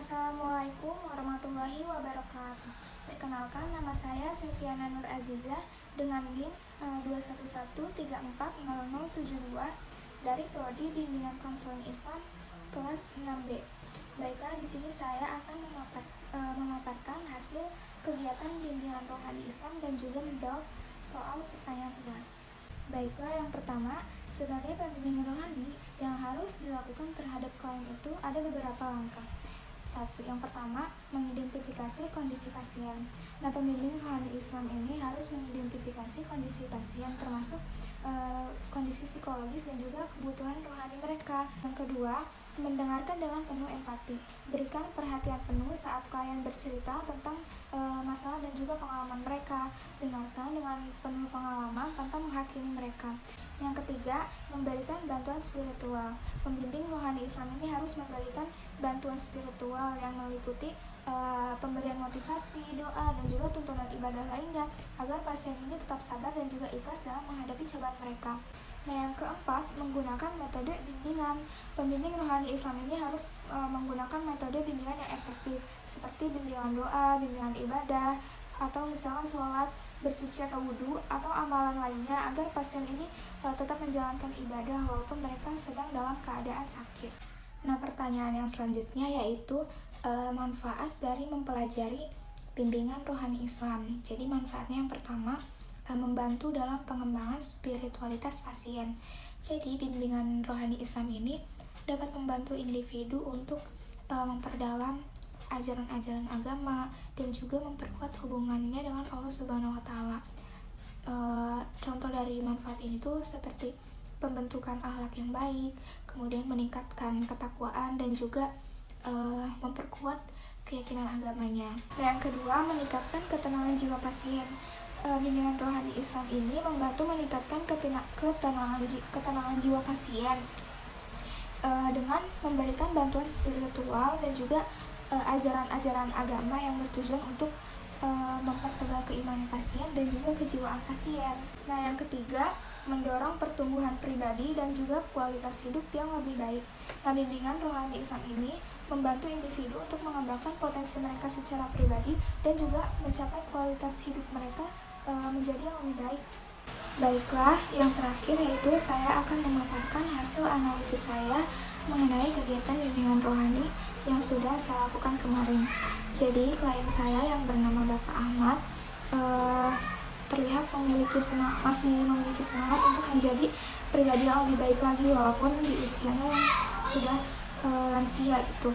Assalamualaikum warahmatullahi wabarakatuh. Perkenalkan, nama saya Sefiana Nur Azizah dengan NIM 211340072 dari Prodi Bimbingan Konseling Islam kelas 6B. Baiklah, di sini saya akan memaparkan hasil kegiatan bimbingan rohani Islam dan juga menjawab soal pertanyaan UAS. Baiklah, yang pertama, sebagai pembimbing rohani yang harus dilakukan terhadap kaum itu ada beberapa langkah. Yang pertama, mengidentifikasi kondisi pasien. Nah, pembimbing rohani Islam ini harus mengidentifikasi kondisi pasien termasuk kondisi psikologis dan juga kebutuhan rohani mereka. Yang kedua, mendengarkan dengan penuh empati. Berikan perhatian penuh saat klien bercerita tentang masalah dan juga pengalaman mereka. Dengarkan dengan penuh pengalaman tanpa menghakimi mereka. Yang ketiga, memberikan bantuan spiritual. Pembimbing rohani Islam ini harus memberikan bantuan spiritual yang meliputi pemberian motivasi, doa, dan juga tuntunan ibadah lainnya agar pasien ini tetap sabar dan juga ikhlas dalam menghadapi cobaan mereka. Nah, yang keempat, menggunakan metode bimbingan. Pembimbing rohani Islam ini harus menggunakan metode bimbingan yang efektif seperti bimbingan doa, bimbingan ibadah, atau misalkan sholat, bersuci atau wudhu, atau amalan lainnya agar pasien ini tetap menjalankan ibadah walaupun mereka sedang dalam keadaan sakit. Nah, pertanyaan yang selanjutnya yaitu manfaat dari mempelajari bimbingan rohani Islam. Jadi manfaatnya yang pertama, membantu dalam pengembangan spiritualitas pasien. Jadi bimbingan rohani Islam ini dapat membantu individu untuk memperdalam ajaran-ajaran agama dan juga memperkuat hubungannya dengan Allah Subhanahu wa Ta'ala. Contoh dari manfaat ini tuh seperti pembentukan akhlak yang baik, kemudian meningkatkan ketakwaan dan juga memperkuat keyakinan agamanya. Yang kedua, meningkatkan ketenangan jiwa pasien. Bimbingan rohani Islam ini membantu meningkatkan ketenangan jiwa pasien dengan memberikan bantuan spiritual dan juga ajaran-ajaran agama yang bertujuan untuk mempertegas keimanan pasien dan juga kejiwaan pasien. Nah, yang ketiga, mendorong pertumbuhan pribadi dan juga kualitas hidup yang lebih baik. Nah, bimbingan rohani Islam ini membantu individu untuk mengembangkan potensi mereka secara pribadi dan juga mencapai kualitas hidup mereka menjadi yang lebih baik. Baiklah, yang terakhir yaitu saya akan memaparkan hasil analisis saya mengenai kegiatan bimbingan rohani yang sudah saya lakukan kemarin. Jadi, klien saya yang bernama Bapak Ahmad terlihat masih memiliki semangat untuk menjadi pribadi yang lebih baik lagi walaupun di usianya yang sudah lansia gitu.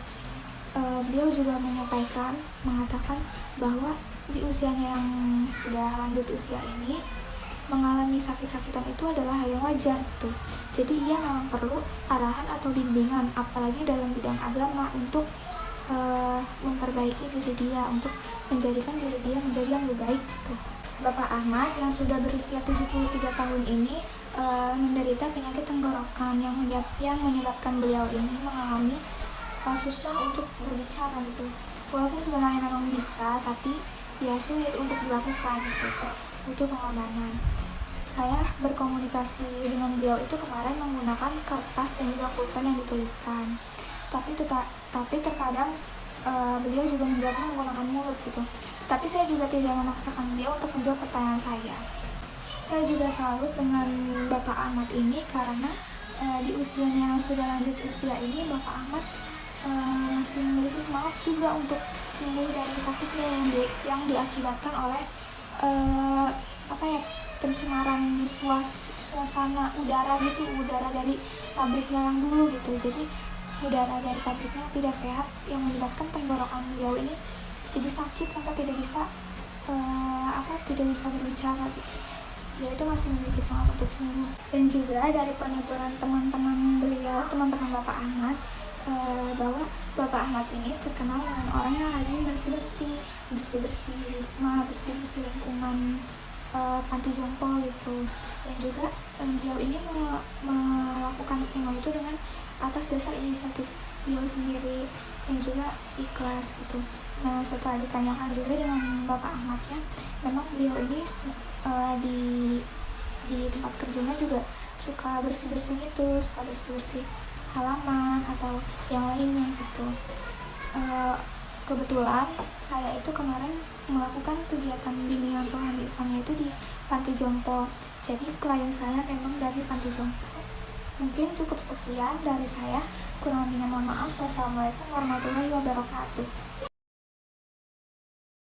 Beliau juga mengatakan bahwa di usianya yang sudah lanjut usia ini mengalami sakit-sakitan itu adalah hal yang wajar gitu. Jadi ia memang perlu arahan atau bimbingan apalagi dalam bidang agama untuk memperbaiki diri dia, untuk menjadikan diri dia menjadi yang lebih baik gitu. Bapak Ahmad yang sudah berusia 73 tahun ini menderita penyakit tenggorokan yang menyebabkan beliau ini mengalami susah untuk berbicara gitu. Walaupun sebenarnya memang bisa, tapi ya sulit untuk dilakukan gitu. Butuh pengorbanan. Saya berkomunikasi dengan beliau itu kemarin menggunakan kertas dan juga pulpen yang dituliskan. Tapi terkadang beliau juga menjawab menggunakan mulut gitu. Tapi saya juga tidak memaksakan beliau untuk menjawab pertanyaan saya. Saya juga salut dengan Bapak Ahmad ini karena di usianya yang sudah lanjut usia ini Bapak Ahmad masih memiliki semangat juga untuk sembuh dari sakitnya yang diakibatkan oleh pencemaran suasana udara gitu, udara dari pabriknya yang dulu gitu. Jadi udara dari pabriknya tidak sehat yang menyebabkan tenggorokan beliau ini jadi sakit sampai tidak bisa berbicara gitu. Dia itu masih memiliki semangat untuk sembuh. Dan juga dari penuturan teman-teman Bapak Ahmad bahwa Bapak Ahmad ini terkenal dengan orang yang rajin bersih-bersih wisma, bersih-bersih lingkungan panti jompo gitu. Dan juga beliau ini melakukan semua itu dengan atas dasar inisiatif beliau sendiri dan juga ikhlas gitu. Nah, setelah ditanyakan juga dengan Bapak Ahmadnya, memang beliau ini di tempat kerjanya juga suka bersih-bersih halaman atau yang lainnya gitu. Kebetulan saya itu kemarin melakukan kegiatan bimbingan rohani Islamnya itu di Panti Jompo. Jadi klien saya memang dari Panti Jompo. Mungkin cukup sekian dari saya. Kurang lebihnya mohon maaf. Wassalamualaikum warahmatullahi wabarakatuh.